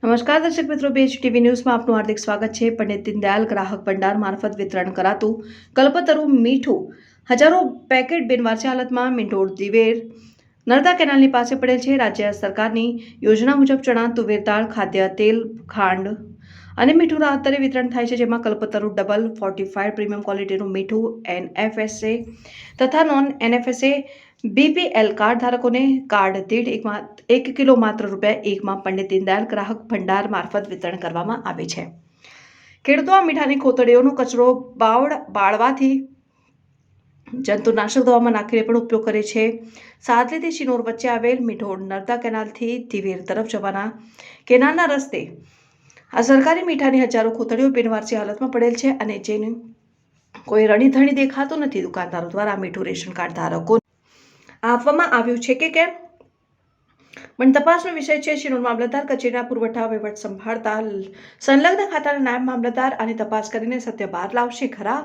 નમસ્કાર દર્શક મિત્રો, BHTV ન્યૂઝમાં આપનું હાર્દિક સ્વાગત છે। પંડિત દીનદયાલ ગ્રાહક ભંડાર મારફત વિતરણ કરાતું કલ્પતરુ મીઠું હજારો પેકેટ બિનવારસી હાલતમાં મીંઢોળ દિવેર નર્મદા કેનાલની પાસે પડેલ છે। રાજ્ય સરકારની યોજના મુજબ ચણા, તુવેર દાળ, ખાદ્ય તેલ, ખાંડ અને મીઠું રાહત દરે વિતરણ થાય છે, જેમાં કલ્પતરુ ડબલ ફોર્ટિફાઈડ પ્રીમિયમ ક્વોલિટીનું મીઠું NFSA તથા નોન NFSA BPL કાર્ડ ધારકોને કાર્ડ દીઠ 1 કિલો માત્ર ₹1 પંડિત દીનદયાલ ગ્રાહક ભંડાર મારફત વિતરણ કરવામાં આવે છે। ખેડૂતો આ મીઠાની કોથળીઓનો કચરો બાળવાથી જંતુનાશક દવામાં નાખીને પણ ઉપયોગ કરે છે। સાદલીથી શિનોર વચ્ચે આવેલ મીઠોળ નર્મદા કેનાલથી દિવેર તરફ જવાના કેનાલના રસ્તે આ સરકારી મીઠાની હજારો કોથળીઓ બિનવારસી હાલતમાં પડેલ છે અને જેને કોઈ રણીધણી દેખાતું નથી। દુકાનદારો દ્વારા મીઠું રેશન કાર્ડ ધારકો આપવામાં આવ્યું છે કે કેમ પણ તપાસનો વિષય છે। શિનોર મામલતદાર કચેરીના પુરવઠા વહીવટ સંભાળતા સંલગ્ન ખાતાના નાયબ મામલતદાર આની તપાસ કરીને સત્ય બહાર લાવશે ખરા।